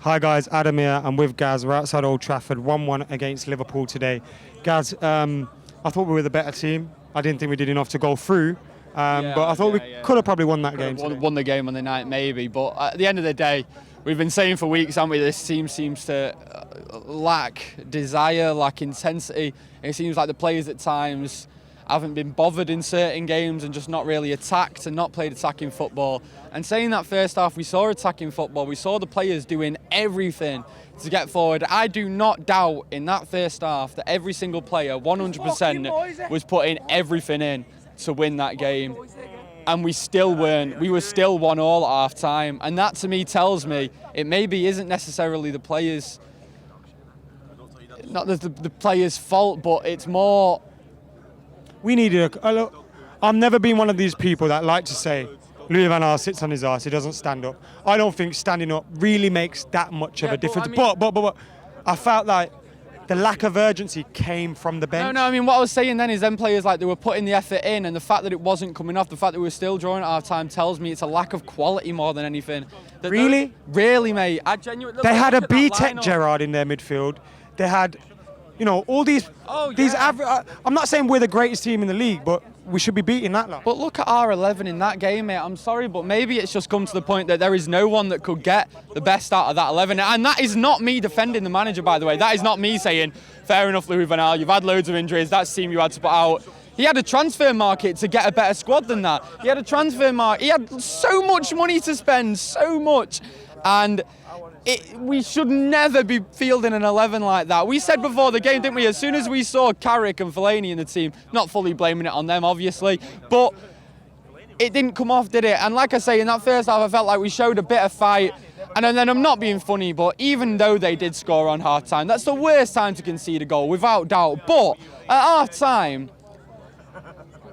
Hi guys, Adam here. I'm with Gaz. We're outside Old Trafford, 1-1 against Liverpool today. Gaz, I thought we were the better team. I didn't think we did enough to go through, but I thought we could have probably won that game. Won the game on the night, maybe. But at the end of the day, we've been saying for weeks, haven't we, this team seems to lack desire, lack intensity. It seems like the players at times haven't been bothered in certain games and just not really attacked and not played attacking football. And saying that first half, we saw attacking football. We saw the players doing everything to get forward. I do not doubt in that first half that every single player, 100%, was putting everything in to win that game. And we still weren't. We were still 1-1 at half time. And that to me tells me it maybe isn't necessarily the players, not the players' fault, but it's more. We needed I've never been one of these people that like to say Louis van Gaal sits on his arse, he doesn't stand up. I don't think standing up really makes that much of a difference. But I felt like the lack of urgency came from the bench. No, I mean, what I was saying then is them players, like, they were putting the effort in, and the fact that it wasn't coming off, the fact that we were still drawing at half time tells me it's a lack of quality more than anything. Really? Really, mate. I genuinely. They had a B-Tech Gerrard in their midfield. They had, all these. I'm not saying we're the greatest team in the league, but we should be beating that lot. But look at our 11 in that game, mate. I'm sorry, but maybe it's just come to the point that there is no one that could get the best out of that 11. And that is not me defending the manager, by the way. That is not me saying, fair enough, Louis van Gaal, you've had loads of injuries, that's the team you had to put out. He had a transfer market to get a better squad than that. He had a transfer market. He had so much money to spend, so much. And we should never be fielding an 11 like that. We said before the game, didn't we? As soon as we saw Carrick and Fellaini in the team, not fully blaming it on them, obviously, but it didn't come off, did it? And like I say, in that first half, I felt like we showed a bit of fight. And then I'm not being funny, but even though they did score on half-time, that's the worst time to concede a goal, without doubt. But at half-time,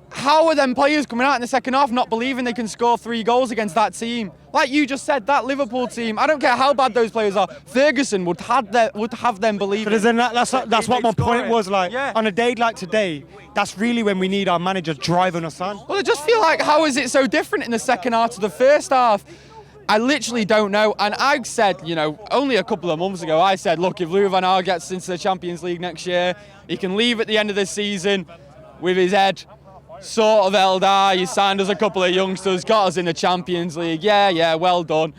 how are them players coming out in the second half not believing they can score 3 goals against that team? Like you just said, that Liverpool team, I don't care how bad those players are, Ferguson would have them believing. That's what my point was, like, on a day like today, that's really when we need our manager driving us on. Well, I just feel like, how is it so different in the second half to the first half? I literally don't know. And I said, only a couple of months ago, I said, look, if Louis van Gaal gets into the Champions League next year, he can leave at the end of the season with his head sort of held high. He signed us a couple of youngsters, got us in the Champions League. Yeah, well done.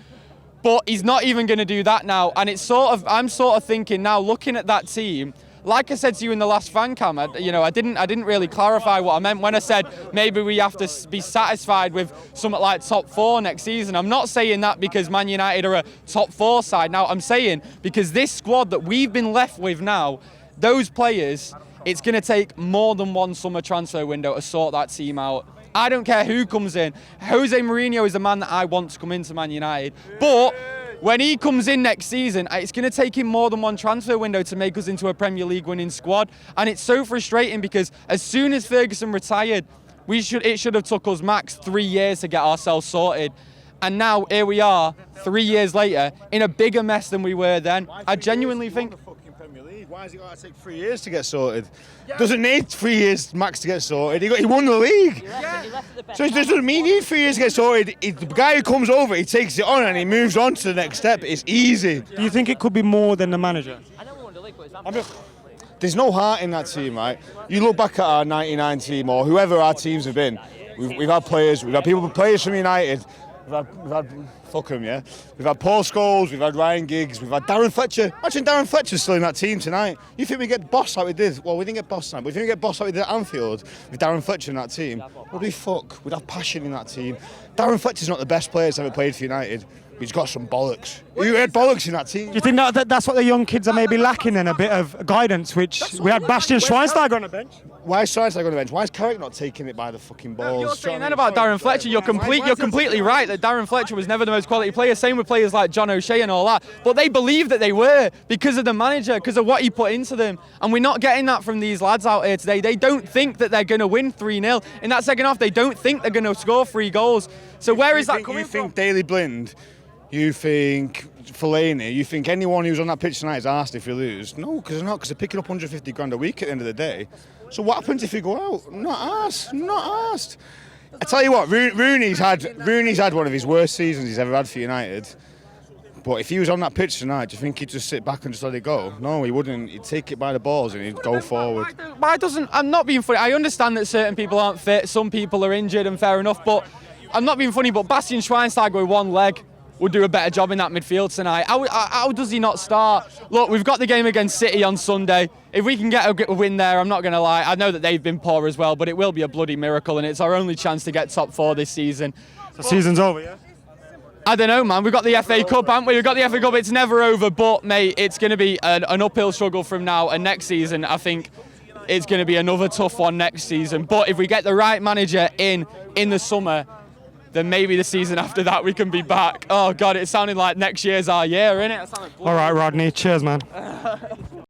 But he's not even going to do that now. And I'm sort of thinking now, looking at that team, like I said to you in the last FANCAM, I didn't really clarify what I meant when I said maybe we have to be satisfied with something like top 4 next season. I'm not saying that because Man United are a top 4 side now. I'm saying because this squad that we've been left with now, those players, it's going to take more than one summer transfer window to sort that team out. I don't care who comes in. Jose Mourinho is the man that I want to come into Man United. But when he comes in next season, it's going to take him more than one transfer window to make us into a Premier League winning squad. And it's so frustrating because as soon as Ferguson retired, it should have took us max 3 years to get ourselves sorted. And now here we are, 3 years later, in a bigger mess than we were then. I genuinely think. Why has it got to take 3 years to get sorted? Doesn't need 3 years max to get sorted. He won the league. So it doesn't mean he need 3 years to get sorted. The guy who comes over, he takes it on and he moves on to the next step. It's easy. Do you think it could be more than the manager? There's no heart in that team, right? You look back at our 99 team or whoever our teams have been. We've had players, players from United. We've had fuck them, yeah. We've had Paul Scholes, we've had Ryan Giggs, we've had Darren Fletcher. Imagine Darren Fletcher's still in that team tonight. You think we get bossed like we did? Well, we didn't get bossed tonight, but if we get bossed like we did at Anfield with Darren Fletcher in that team, we'd be fuck. We'd have passion in that team. Darren Fletcher's not the best player that's ever played for United. He's got some bollocks. You had bollocks in that team. Do you think that's what the young kids are maybe lacking in, a bit of guidance, which we had Bastian Schweinsteiger on the bench? Why is Schweinsteiger on the bench? Why is Carrick not taking it by the fucking balls? You're saying then about Darren Fletcher, you're completely right that Darren Fletcher was never the most quality player. Same with players like John O'Shea and all that. But they believe that they were because of the manager, because of what he put into them. And we're not getting that from these lads out here today. They don't think that they're going to win 3-0. In that second half, they don't think they're going to score 3 goals. So where is that coming from? You think Daley Blind, you think Fellaini, you think anyone who's on that pitch tonight is arsed if you lose? No, because they're not, because they're picking up 150 grand a week at the end of the day. So what happens if you go out? Not asked. I tell you what, Rooney's had one of his worst seasons he's ever had for United. But if he was on that pitch tonight, do you think he'd just sit back and just let it go? No, he wouldn't. He'd take it by the balls and he'd go forward. Why doesn't? I'm not being funny. I understand that certain people aren't fit, some people are injured, and fair enough. But I'm not being funny. But Bastian Schweinsteiger with one leg would do a better job in that midfield tonight. How does he not start? Look, we've got the game against City on Sunday. If we can get a win there, I'm not going to lie. I know that they've been poor as well, but it will be a bloody miracle, and it's our only chance to get top 4 this season. The season's over, yeah? I don't know, man. We've got the FA Cup, haven't we? We've got the FA Cup. It's never over, but, mate, it's going to be an uphill struggle from now. And next season, I think it's going to be another tough one next season. But if we get the right manager in the summer, then maybe the season after that we can be back. Oh, God, it sounded like next year's our year, innit? All right, Rodney. Cheers, man.